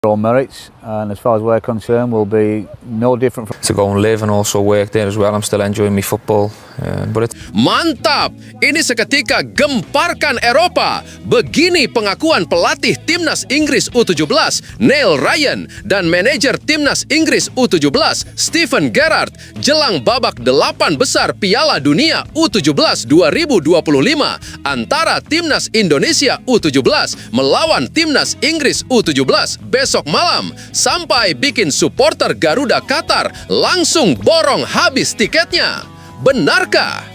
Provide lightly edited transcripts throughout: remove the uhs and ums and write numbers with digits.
All merits, and as far as we're concerned, will be no different from. To go and live and also work there as well. I'm still enjoying my football, but it's Mantap! Ini seketika gemparkan Eropa. Begini pengakuan pelatih Timnas Inggris U17, Neil Ryan, dan manajer Timnas Inggris U17, Steven Gerrard, jelang babak 8 besar Piala Dunia U17 2025 antara Timnas Indonesia U17 melawan Timnas Inggris U17 besok malam, sampai bikin supporter Garuda Qatar langsung borong habis tiketnya. Benarkah?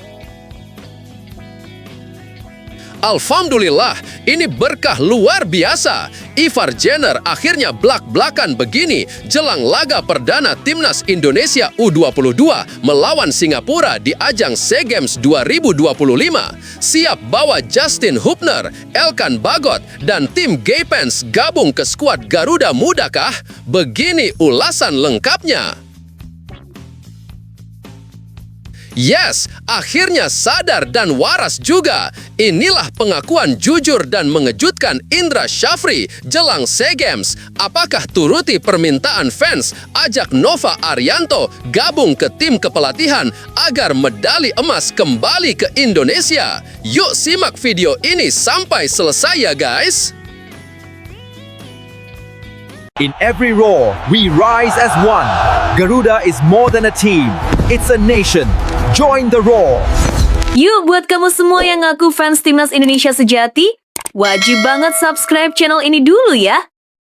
Alhamdulillah, ini berkah luar biasa. Ivar Jenner akhirnya blak-blakan begini jelang laga perdana Timnas Indonesia U22 melawan Singapura di ajang SEA Games 2025. Siap bawa Justin Hubner, Elkan Bagot, dan tim Gaypants gabung ke skuad Garuda Muda kah? Begini ulasan lengkapnya. Yes, akhirnya sadar dan waras juga. Inilah pengakuan jujur dan mengejutkan Indra Syafri jelang SEA Games. Apakah turuti permintaan fans ajak Nova Arianto gabung ke tim kepelatihan agar medali emas kembali ke Indonesia? Yuk simak video ini sampai selesai ya guys. In every roar, we rise as one. Garuda is more than a team. It's a nation. Join the roar. Yuk buat kamu semua yang ngaku fans Timnas Indonesia sejati, wajib banget subscribe channel ini dulu ya.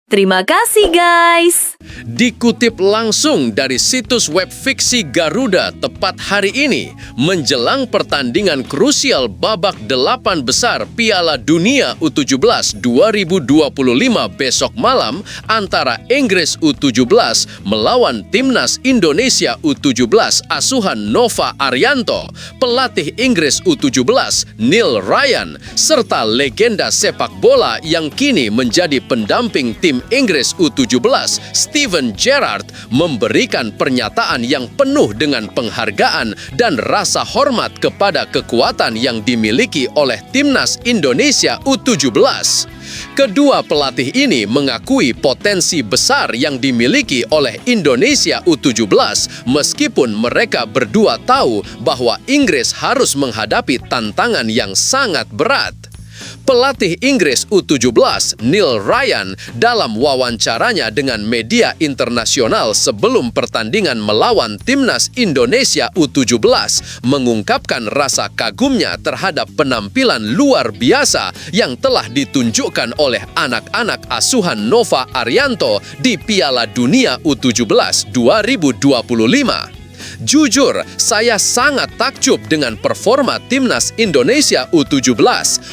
Terima kasih guys. Dikutip langsung dari situs web fiksi Garuda tepat hari ini, menjelang pertandingan krusial babak 8 besar Piala Dunia U17 2025 besok malam antara Inggris U17 melawan Timnas Indonesia U17 asuhan Nova Arianto, pelatih Inggris U17 Neil Ryan, serta legenda sepak bola yang kini menjadi pendamping tim Inggris U17 Steven Gerrard memberikan pernyataan yang penuh dengan penghargaan dan rasa hormat kepada kekuatan yang dimiliki oleh Timnas Indonesia U17. Kedua pelatih ini mengakui potensi besar yang dimiliki oleh Indonesia U17 meskipun mereka berdua tahu bahwa Inggris harus menghadapi tantangan yang sangat berat. Pelatih Inggris U17 Neil Ryan dalam wawancaranya dengan media internasional sebelum pertandingan melawan Timnas Indonesia U17 mengungkapkan rasa kagumnya terhadap penampilan luar biasa yang telah ditunjukkan oleh anak-anak asuhan Nova Arianto di Piala Dunia U17 2025. Jujur, saya sangat takjub dengan performa Timnas Indonesia U17.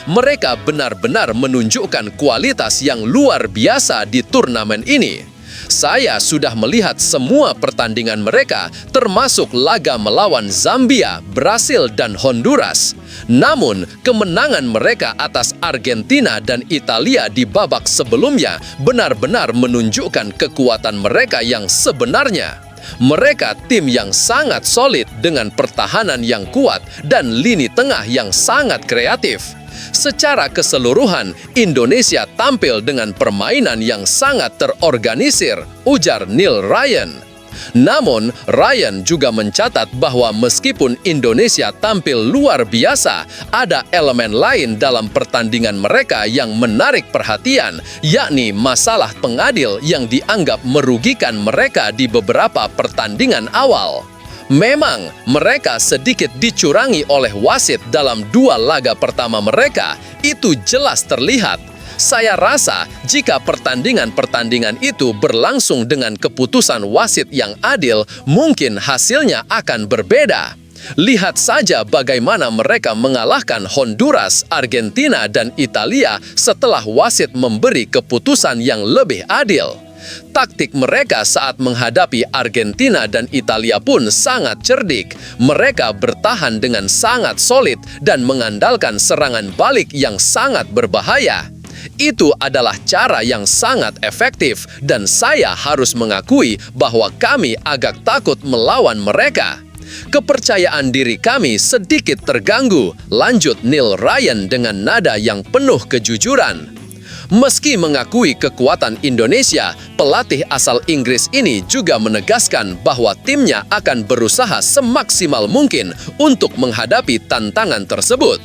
Mereka benar-benar menunjukkan kualitas yang luar biasa di turnamen ini. Saya sudah melihat semua pertandingan mereka, termasuk laga melawan Zambia, Brasil, dan Honduras. Namun, kemenangan mereka atas Argentina dan Italia di babak sebelumnya benar-benar menunjukkan kekuatan mereka yang sebenarnya. Mereka tim yang sangat solid dengan pertahanan yang kuat dan lini tengah yang sangat kreatif. Secara keseluruhan, Indonesia tampil dengan permainan yang sangat terorganisir, ujar Neil Ryan. Namun, Ryan juga mencatat bahwa meskipun Indonesia tampil luar biasa, ada elemen lain dalam pertandingan mereka yang menarik perhatian, yakni masalah pengadil yang dianggap merugikan mereka di beberapa pertandingan awal. Memang, mereka sedikit dicurangi oleh wasit dalam 2 laga pertama mereka, itu jelas terlihat. Saya rasa jika pertandingan-pertandingan itu berlangsung dengan keputusan wasit yang adil, mungkin hasilnya akan berbeda. Lihat saja bagaimana mereka mengalahkan Honduras, Argentina, dan Italia setelah wasit memberi keputusan yang lebih adil. Taktik mereka saat menghadapi Argentina dan Italia pun sangat cerdik. Mereka bertahan dengan sangat solid dan mengandalkan serangan balik yang sangat berbahaya. Itu adalah cara yang sangat efektif dan saya harus mengakui bahwa kami agak takut melawan mereka. Kepercayaan diri kami sedikit terganggu, lanjut Neil Ryan dengan nada yang penuh kejujuran. Meski mengakui kekuatan Indonesia, pelatih asal Inggris ini juga menegaskan bahwa timnya akan berusaha semaksimal mungkin untuk menghadapi tantangan tersebut.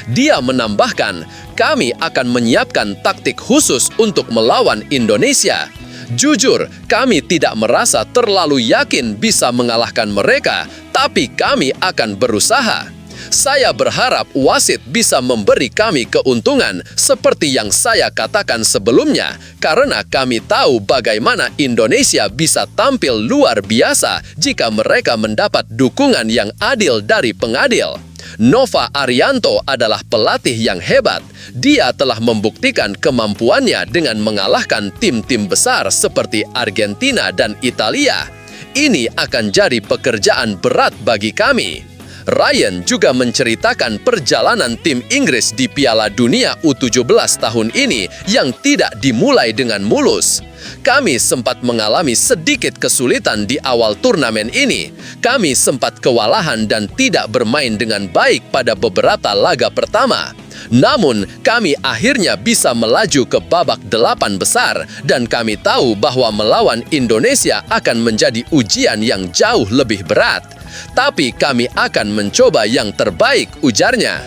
Dia menambahkan, "Kami akan menyiapkan taktik khusus untuk melawan Indonesia. Jujur, kami tidak merasa terlalu yakin bisa mengalahkan mereka, tapi kami akan berusaha. Saya berharap wasit bisa memberi kami keuntungan seperti yang saya katakan sebelumnya, karena kami tahu bagaimana Indonesia bisa tampil luar biasa jika mereka mendapat dukungan yang adil dari pengadil." Nova Arianto adalah pelatih yang hebat. Dia telah membuktikan kemampuannya dengan mengalahkan tim-tim besar seperti Argentina dan Italia. Ini akan jadi pekerjaan berat bagi kami. Ryan juga menceritakan perjalanan tim Inggris di Piala Dunia U17 tahun ini yang tidak dimulai dengan mulus. "Kami sempat mengalami sedikit kesulitan di awal turnamen ini. Kami sempat kewalahan dan tidak bermain dengan baik pada beberapa laga pertama. Namun, kami akhirnya bisa melaju ke babak 8 besar dan kami tahu bahwa melawan Indonesia akan menjadi ujian yang jauh lebih berat. Tapi kami akan mencoba yang terbaik," ujarnya.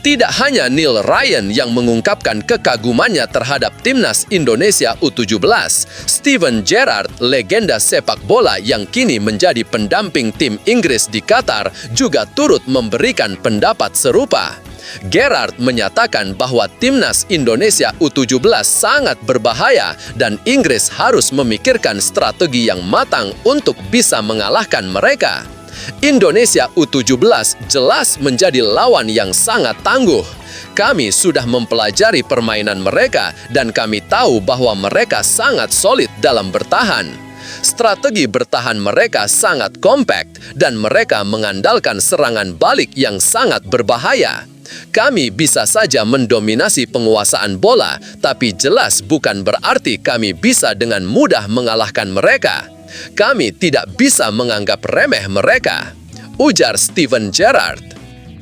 Tidak hanya Neil Ryan yang mengungkapkan kekagumannya terhadap timnas Indonesia U17, Steven Gerrard, legenda sepak bola yang kini menjadi pendamping tim Inggris di Qatar, juga turut memberikan pendapat serupa. Gerrard menyatakan bahwa timnas Indonesia U17 sangat berbahaya dan Inggris harus memikirkan strategi yang matang untuk bisa mengalahkan mereka. Indonesia U17 jelas menjadi lawan yang sangat tangguh. Kami sudah mempelajari permainan mereka dan kami tahu bahwa mereka sangat solid dalam bertahan. Strategi bertahan mereka sangat kompak dan mereka mengandalkan serangan balik yang sangat berbahaya. Kami bisa saja mendominasi penguasaan bola, tapi jelas bukan berarti kami bisa dengan mudah mengalahkan mereka. Kami tidak bisa menganggap remeh mereka, ujar Steven Gerrard.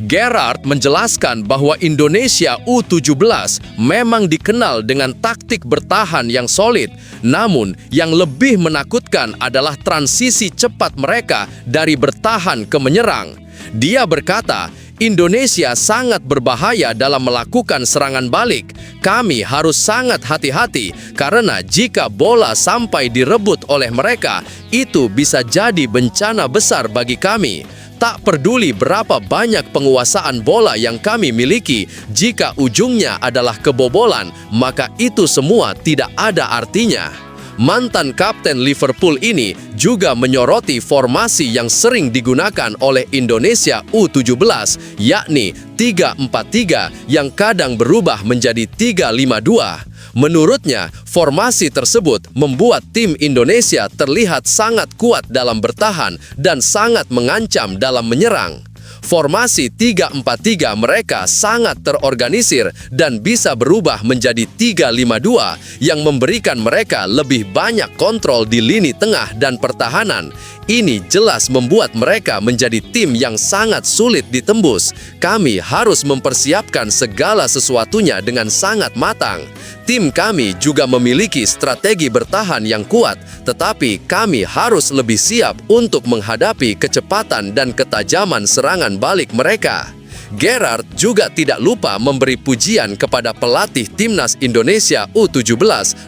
Gerrard menjelaskan bahwa Indonesia U17 memang dikenal dengan taktik bertahan yang solid, namun yang lebih menakutkan adalah transisi cepat mereka dari bertahan ke menyerang. Dia berkata, "Indonesia sangat berbahaya dalam melakukan serangan balik. Kami harus sangat hati-hati karena jika bola sampai direbut oleh mereka, itu bisa jadi bencana besar bagi kami. Tak peduli berapa banyak penguasaan bola yang kami miliki, jika ujungnya adalah kebobolan, maka itu semua tidak ada artinya." Mantan kapten Liverpool ini juga menyoroti formasi yang sering digunakan oleh Indonesia U17, yakni 3-4-3 yang kadang berubah menjadi 3-5-2. Menurutnya, formasi tersebut membuat tim Indonesia terlihat sangat kuat dalam bertahan dan sangat mengancam dalam menyerang. Formasi 3-4-3 mereka sangat terorganisir dan bisa berubah menjadi 3-5-2 yang memberikan mereka lebih banyak kontrol di lini tengah dan pertahanan. Ini jelas membuat mereka menjadi tim yang sangat sulit ditembus. Kami harus mempersiapkan segala sesuatunya dengan sangat matang. Tim kami juga memiliki strategi bertahan yang kuat, tetapi kami harus lebih siap untuk menghadapi kecepatan dan ketajaman serangan balik mereka. Gerrard juga tidak lupa memberi pujian kepada pelatih timnas Indonesia U17,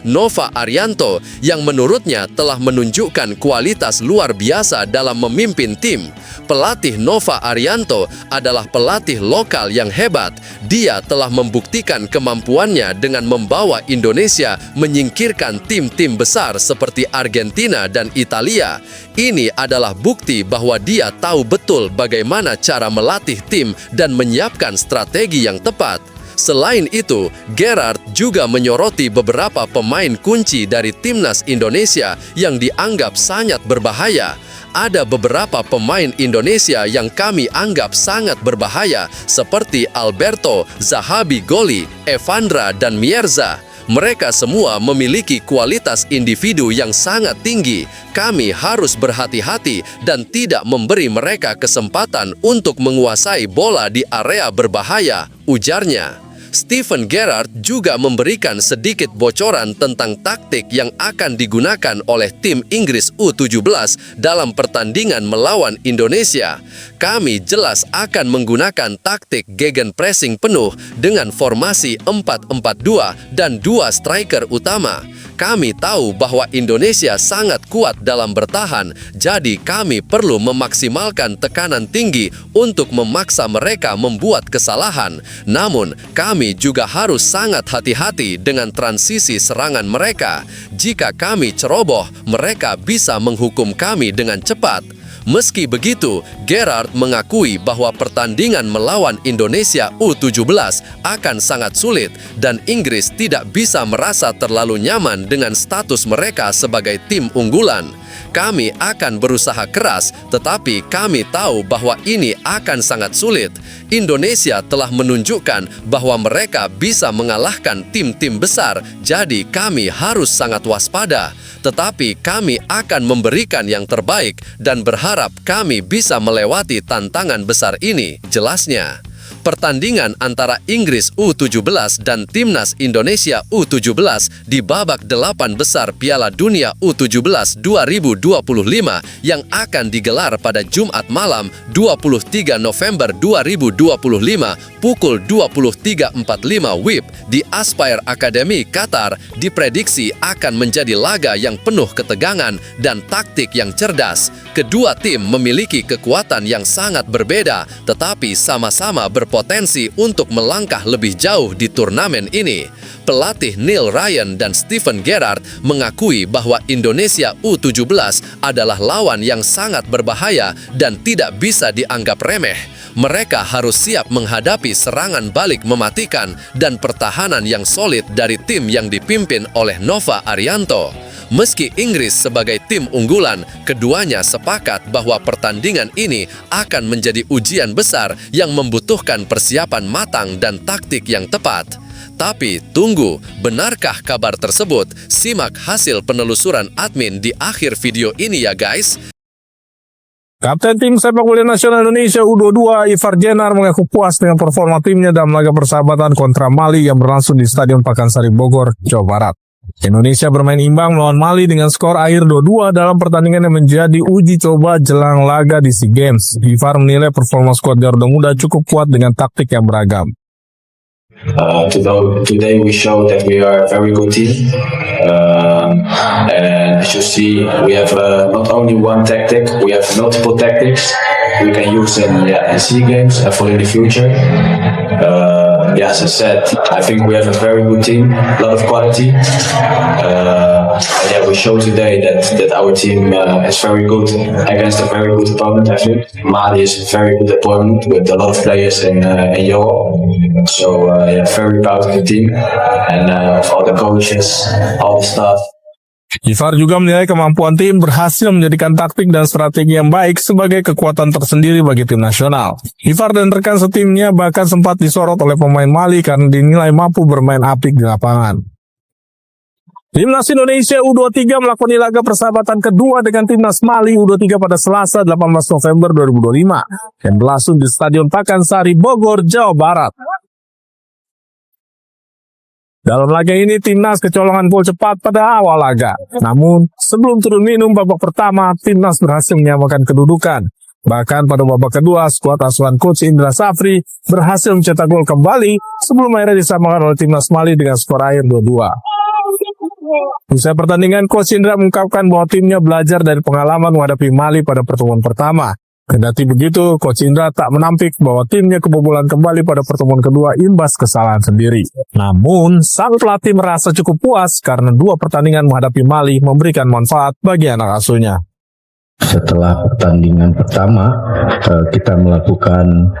Nova Arianto, yang menurutnya telah menunjukkan kualitas luar biasa dalam memimpin tim. Pelatih Nova Arianto adalah pelatih lokal yang hebat. Dia telah membuktikan kemampuannya dengan membawa Indonesia menyingkirkan tim-tim besar seperti Argentina dan Italia. Ini adalah bukti bahwa dia tahu betul bagaimana cara melatih tim dan menyiapkan strategi yang tepat. Selain itu, Gerrard juga menyoroti beberapa pemain kunci dari timnas Indonesia yang dianggap sangat berbahaya. Ada beberapa pemain Indonesia yang kami anggap sangat berbahaya, seperti Alberto, Zahabi Goli, Evandra, dan Mierza. Mereka semua memiliki kualitas individu yang sangat tinggi. Kami harus berhati-hati dan tidak memberi mereka kesempatan untuk menguasai bola di area berbahaya, ujarnya. Steven Gerrard juga memberikan sedikit bocoran tentang taktik yang akan digunakan oleh tim Inggris U17 dalam pertandingan melawan Indonesia. Kami jelas akan menggunakan taktik gegenpressing penuh dengan formasi 4-4-2 dan 2 striker utama. Kami tahu bahwa Indonesia sangat kuat dalam bertahan, jadi kami perlu memaksimalkan tekanan tinggi untuk memaksa mereka membuat kesalahan. Namun, kami juga harus sangat hati-hati dengan transisi serangan mereka. Jika kami ceroboh, mereka bisa menghukum kami dengan cepat. Meski begitu, Gerrard mengakui bahwa pertandingan melawan Indonesia U17 akan sangat sulit dan Inggris tidak bisa merasa terlalu nyaman dengan status mereka sebagai tim unggulan. Kami akan berusaha keras, tetapi kami tahu bahwa ini akan sangat sulit. Indonesia telah menunjukkan bahwa mereka bisa mengalahkan tim-tim besar, jadi kami harus sangat waspada. Tetapi kami akan memberikan yang terbaik dan berharap kami bisa melewati tantangan besar ini, jelasnya. Pertandingan antara Inggris U17 dan Timnas Indonesia U17 di babak 8 besar Piala Dunia U17 2025 yang akan digelar pada Jumat malam 23 November 2025 pukul 23.45 WIB di Aspire Academy, Qatar diprediksi akan menjadi laga yang penuh ketegangan dan taktik yang cerdas. Kedua tim memiliki kekuatan yang sangat berbeda, tetapi sama-sama berpotensi untuk melangkah lebih jauh di turnamen ini. Pelatih Neil Ryan dan Steven Gerrard mengakui bahwa Indonesia U17 adalah lawan yang sangat berbahaya dan tidak bisa dianggap remeh. Mereka harus siap menghadapi serangan balik mematikan dan pertahanan yang solid dari tim yang dipimpin oleh Nova Arianto. Meski Inggris sebagai tim unggulan, keduanya sepakat bahwa pertandingan ini akan menjadi ujian besar yang membutuhkan persiapan matang dan taktik yang tepat. Tapi tunggu, benarkah kabar tersebut? Simak hasil penelusuran admin di akhir video ini ya guys. Kapten tim sepak bola nasional Indonesia U22 Ivar Jenar mengaku puas dengan performa timnya dalam laga persahabatan kontra Mali yang berlangsung di Stadion Pakansari Bogor, Jawa Barat. Indonesia bermain imbang melawan Mali dengan skor akhir 2-2 dalam pertandingan yang menjadi uji coba jelang laga di SEA Games. Ivar menilai performa skuad Garuda Muda cukup kuat dengan taktik yang beragam. Today we show that we are a very good team, and as you see, we have not only one tactic, we have multiple tactics we can use in SEA Games and for in the future. As I said, I think we have a very good team, a lot of quality. We show today that our team is very good against a very good opponent. I think Mali is a very good opponent with a lot of players in Europe. So very proud of the team and of all the coaches, all the staff. Ivar juga menilai kemampuan tim berhasil menjadikan taktik dan strategi yang baik sebagai kekuatan tersendiri bagi tim nasional. Ivar dan rekan setimnya bahkan sempat disorot oleh pemain Mali karena dinilai mampu bermain apik di lapangan. Timnas Indonesia U23 melakoni laga persahabatan kedua dengan Timnas Mali U23 pada Selasa 18 November 2025 yang berlangsung di Stadion Pakansari Bogor, Jawa Barat. Dalam laga ini, Timnas kecolongan gol cepat pada awal laga. Namun, sebelum turun minum babak pertama, Timnas berhasil menyamakan kedudukan. Bahkan pada babak kedua, skuad asuhan Coach Indra Safri berhasil mencetak gol kembali sebelum akhirnya disamakan oleh Timnas Mali dengan skor akhir 2-2. Usai pertandingan, Coach Indra mengungkapkan bahwa timnya belajar dari pengalaman menghadapi Mali pada pertemuan pertama. Kendati begitu, Coach Indra tak menampik bahwa timnya kebobolan kembali pada pertemuan kedua imbas kesalahan sendiri. Namun, sang pelatih merasa cukup puas karena dua pertandingan menghadapi Mali memberikan manfaat bagi anak asuhnya. Setelah pertandingan pertama, kita melakukan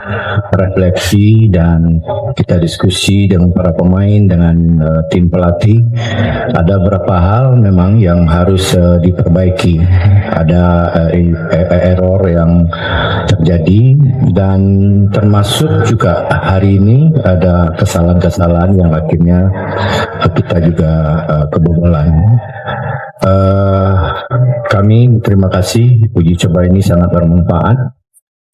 refleksi dan kita diskusi dengan para pemain, dengan tim pelatih. Ada beberapa hal memang yang harus diperbaiki. Ada error yang terjadi dan termasuk juga hari ini ada kesalahan-kesalahan yang akhirnya kita juga kebobolan. Kami terima kasih, uji coba ini sangat bermanfaat.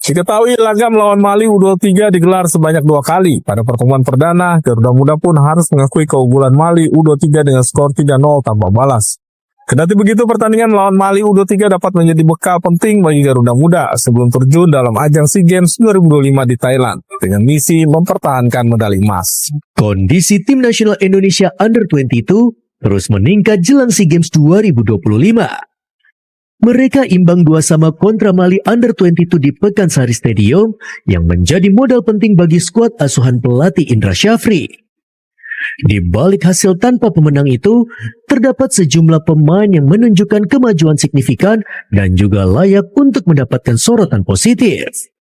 Diketahui laga melawan Mali U23 digelar sebanyak 2 kali. Pada pertemuan perdana, Garuda Muda pun harus mengakui keunggulan Mali U23 dengan skor 3-0 tanpa balas. Kendati begitu, pertandingan melawan Mali U23 dapat menjadi bekal penting bagi Garuda Muda sebelum terjun dalam ajang SEA Games 2025 di Thailand dengan misi mempertahankan medali emas. Kondisi tim nasional Indonesia Under-22 terus meningkat jelang SEA Games 2025. Mereka imbang 2-2 kontra Mali Under-22 di Pekansari Stadium yang menjadi modal penting bagi skuad asuhan pelatih Indra Syafri. Di balik hasil tanpa pemenang itu, terdapat sejumlah pemain yang menunjukkan kemajuan signifikan dan juga layak untuk mendapatkan sorotan positif.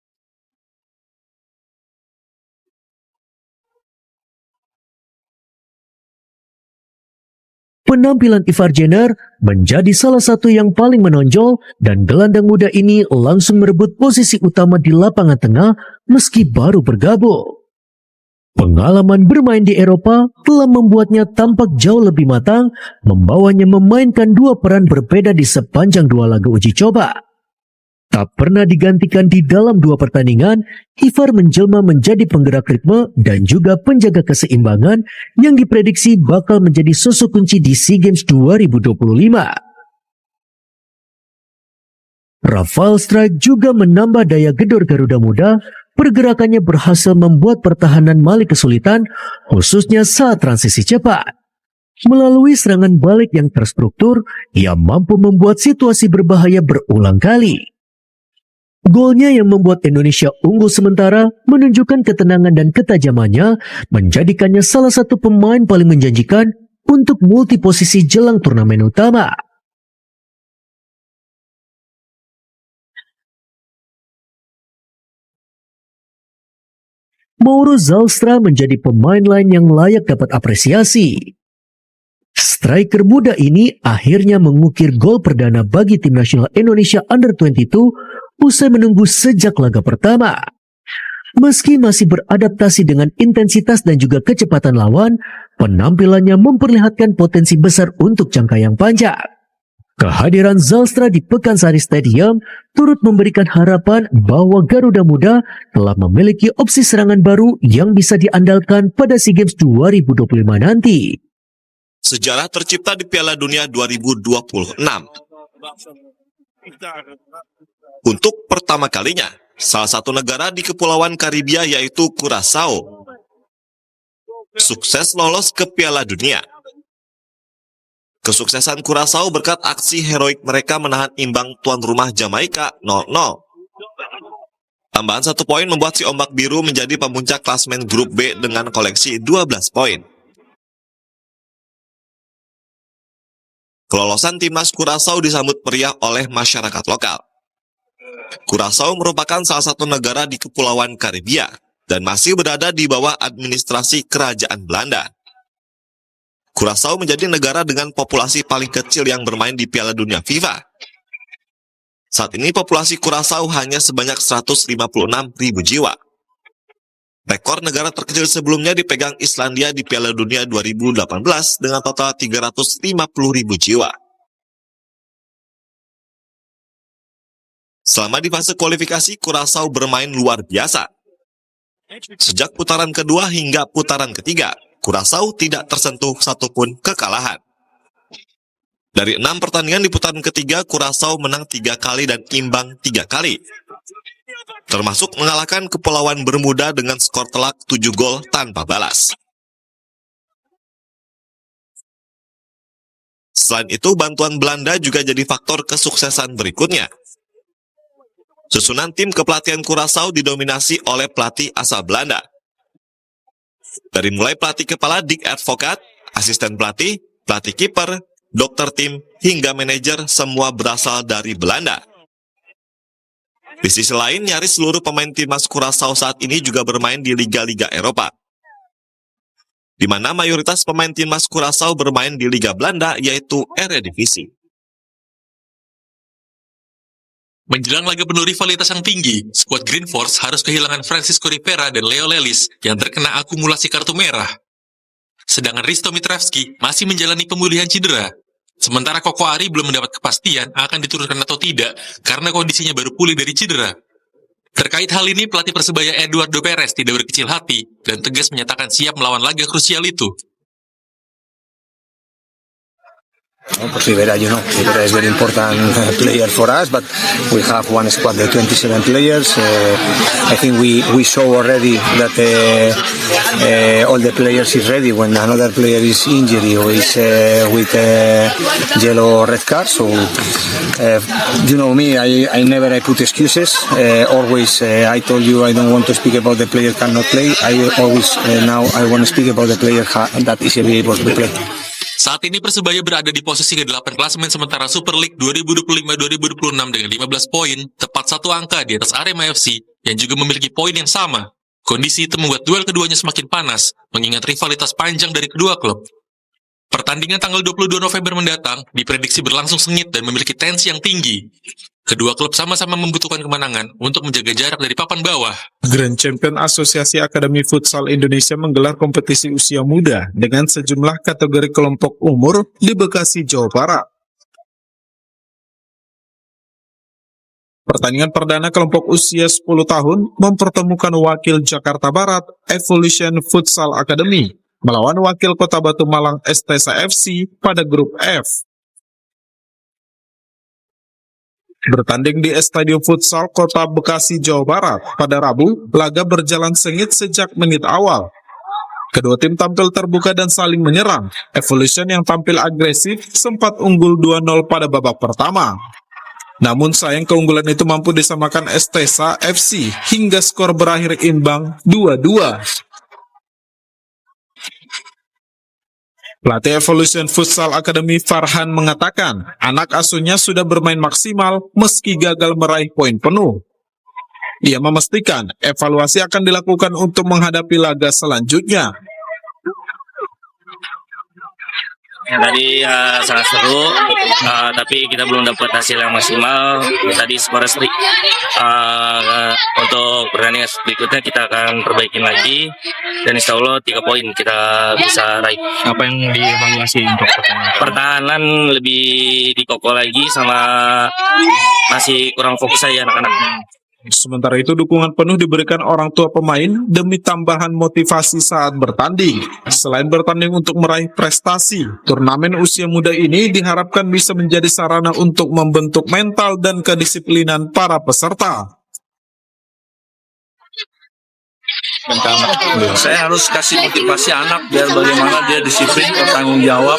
Penampilan Ivar Jenner menjadi salah satu yang paling menonjol dan gelandang muda ini langsung merebut posisi utama di lapangan tengah meski baru bergabung. Pengalaman bermain di Eropa telah membuatnya tampak jauh lebih matang, membawanya memainkan 2 peran berbeda di sepanjang 2 laga uji coba. Tak pernah digantikan di dalam 2 pertandingan, Ivar menjelma menjadi penggerak ritme dan juga penjaga keseimbangan yang diprediksi bakal menjadi sosok kunci di SEA Games 2025. Rafael Struijk juga menambah daya gedor Garuda Muda. Pergerakannya berhasil membuat pertahanan Mali kesulitan, khususnya saat transisi cepat. Melalui serangan balik yang terstruktur, ia mampu membuat situasi berbahaya berulang kali. Golnya yang membuat Indonesia unggul sementara menunjukkan ketenangan dan ketajamannya, menjadikannya salah satu pemain paling menjanjikan untuk multi posisi jelang turnamen utama. Mauro Zalstra menjadi pemain lain yang layak dapat apresiasi. Striker muda ini akhirnya mengukir gol perdana bagi tim nasional Indonesia Under-22 usai menunggu sejak laga pertama. Meski masih beradaptasi dengan intensitas dan juga kecepatan lawan, penampilannya memperlihatkan potensi besar untuk jangka yang panjang. Kehadiran Zalstra di Pekansari Stadium turut memberikan harapan bahwa Garuda Muda telah memiliki opsi serangan baru yang bisa diandalkan pada SEA Games 2025 nanti. Sejarah tercipta di Piala Dunia 2026. Untuk pertama kalinya, salah satu negara di Kepulauan Karibia yaitu Curaçao sukses lolos ke Piala Dunia. Kesuksesan Curaçao berkat aksi heroik mereka menahan imbang tuan rumah Jamaika 0-0. Tambahan 1 poin membuat si Ombak Biru menjadi pemuncak klasemen grup B dengan koleksi 12 poin. Kelolosan timnas Curaçao disambut meriah oleh masyarakat lokal. Curaçao merupakan salah satu negara di Kepulauan Karibia dan masih berada di bawah administrasi Kerajaan Belanda. Curaçao menjadi negara dengan populasi paling kecil yang bermain di Piala Dunia FIFA. Saat ini populasi Curaçao hanya sebanyak 156.000 jiwa. Rekor negara terkecil sebelumnya dipegang Islandia di Piala Dunia 2018 dengan total 350.000 jiwa. Selama di fase kualifikasi, Curaçao bermain luar biasa. Sejak putaran kedua hingga putaran ketiga, Curaçao tidak tersentuh satupun kekalahan. Dari 6 pertandingan di putaran ketiga, Curaçao menang 3 kali dan imbang 3 kali. Termasuk mengalahkan Kepulauan Bermuda dengan skor telak 7 gol tanpa balas. Selain itu, bantuan Belanda juga jadi faktor kesuksesan berikutnya. Susunan tim kepelatihan Curaçao didominasi oleh pelatih asal Belanda. Dari mulai pelatih kepala Dick Advocaat, asisten pelatih, pelatih kiper, dokter tim, hingga manajer semua berasal dari Belanda. Di sisi lain, nyaris seluruh pemain timnas Curaçao saat ini juga bermain di liga-liga Eropa, di mana mayoritas pemain timnas Curaçao bermain di Liga Belanda, yaitu Eredivisie. Menjelang laga penuh rivalitas yang tinggi, skuad Green Force harus kehilangan Francisco Rivera dan Leo Lelis yang terkena akumulasi kartu merah. Sedangkan Risto Mitrevski masih menjalani pemulihan cedera. Sementara Koko Ari belum mendapat kepastian akan diturunkan atau tidak karena kondisinya baru pulih dari cedera. Terkait hal ini, pelatih Persebaya Eduardo Perez tidak berkecil hati dan tegas menyatakan siap melawan laga krusial itu. Rivera, Rivera is very important player for us, but we have one squad of 27 players. I think we show already that all the players is ready when another player is injured or is with yellow or red card. So you know me, I never put excuses. Always I told you I don't want to speak about the player cannot play. I always now I want to speak about the player that is able to play. Saat ini Persebaya berada di posisi ke-8 klasemen sementara Super League 2025-2026 dengan 15 poin, tepat satu angka di atas Arema FC yang juga memiliki poin yang sama. Kondisi itu membuat duel keduanya semakin panas, mengingat rivalitas panjang dari kedua klub. Pertandingan tanggal 22 November mendatang diprediksi berlangsung sengit dan memiliki tensi yang tinggi. Kedua klub sama-sama membutuhkan kemenangan untuk menjaga jarak dari papan bawah. Grand Champion Asosiasi Akademi Futsal Indonesia menggelar kompetisi usia muda dengan sejumlah kategori kelompok umur di Bekasi, Jawa Barat. Pertandingan perdana kelompok usia 10 tahun mempertemukan wakil Jakarta Barat Evolution Futsal Academy melawan wakil Kota Batu Malang Estesa FC pada grup F. Bertanding di Stadion Futsal Kota Bekasi, Jawa Barat pada Rabu, laga berjalan sengit sejak menit awal. Kedua tim tampil terbuka dan saling menyerang. Evolution yang tampil agresif sempat unggul 2-0 pada babak pertama. Namun sayang keunggulan itu mampu disamakan Estesa FC hingga skor berakhir imbang 2-2. Pelatih Evolution Futsal Academy Farhan mengatakan anak asuhnya sudah bermain maksimal meski gagal meraih poin penuh. Ia memastikan evaluasi akan dilakukan untuk menghadapi laga selanjutnya. Tadi sangat seru, tapi kita belum dapat hasil yang maksimal. Tadi skor seri. Untuk pertandingan berikutnya kita akan perbaikin lagi, dan insya Allah 3 poin kita bisa raih. Apa yang dievaluasi untuk pertahanan lebih dikokoh lagi, sama masih kurang fokus saja anak-anak. Sementara itu dukungan penuh diberikan orang tua pemain demi tambahan motivasi saat bertanding. Selain bertanding untuk meraih prestasi, turnamen usia muda ini diharapkan bisa menjadi sarana untuk membentuk mental dan kedisiplinan para peserta. Saya harus kasih motivasi anak biar bagaimana dia disiplin, bertanggung jawab.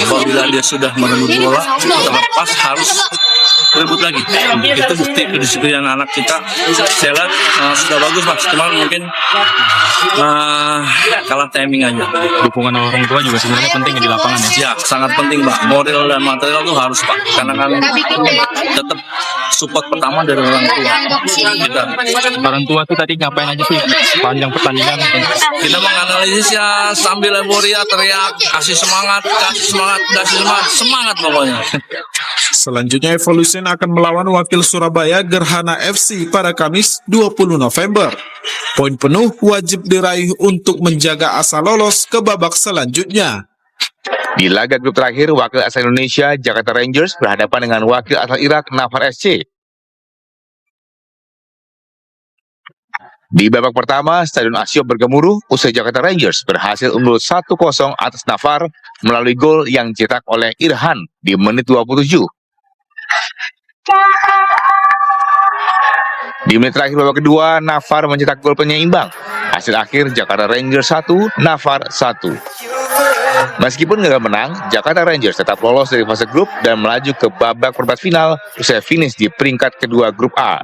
Apabila dia sudah merebut bola, terlepas harus berebut lagi. Itu bukti kedisiplinan anak kita. Saya lihat sudah bagus, Mas. Cuma mungkin kalah timing aja. dukungan orang tua juga sebenarnya penting di lapangan ya? Ya, sangat penting, Pak. Moral dan material itu harus, Pak. Karena kan tetap support pertama dari orang tua. Orang tua tuh tadi ngapain aja sih panjang pertandingan? Kita menganalisis ya sambil euforia, teriak, kasih semangat pokoknya. Selanjutnya Evolution akan melawan wakil Surabaya Gerhana FC pada Kamis 20 November. Poin penuh wajib diraih untuk menjaga asa lolos ke babak selanjutnya. Di laga grup terakhir, wakil asal Indonesia Jakarta Rangers berhadapan dengan wakil asal Irak Nafar SC. Di babak pertama, Stadion Asyop bergemuruh usai Jakarta Rangers berhasil unggul 1-0 atas Nafar melalui gol yang dicetak oleh Irhan di menit 27. Di menit terakhir babak kedua, Nafar mencetak gol penyeimbang. Hasil akhir Jakarta Rangers 1, Nafar 1. Meskipun gagal menang, Jakarta Rangers tetap lolos dari fase grup dan melaju ke babak perempat final usai finish di peringkat kedua grup A.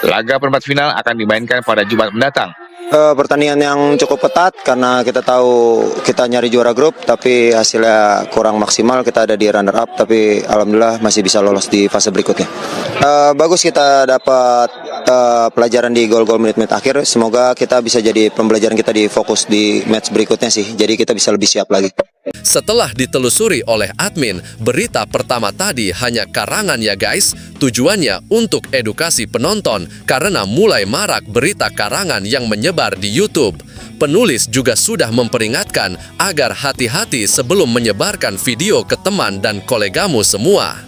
Laga perempat final akan dimainkan pada Jumat mendatang. Pertandingan yang cukup ketat karena kita tahu kita nyari juara grup tapi hasilnya kurang maksimal, kita ada di runner up tapi alhamdulillah masih bisa lolos di fase berikutnya. Bagus kita dapat pelajaran di gol-gol menit-menit akhir, semoga kita bisa jadi pembelajaran kita di fokus di match berikutnya sih, jadi kita bisa lebih siap lagi. Setelah ditelusuri oleh admin, berita pertama tadi hanya karangan ya guys. Tujuannya untuk edukasi penonton karena mulai marak berita karangan yang menyebar di YouTube. Penulis juga sudah memperingatkan agar hati-hati sebelum menyebarkan video ke teman dan kolegamu semua.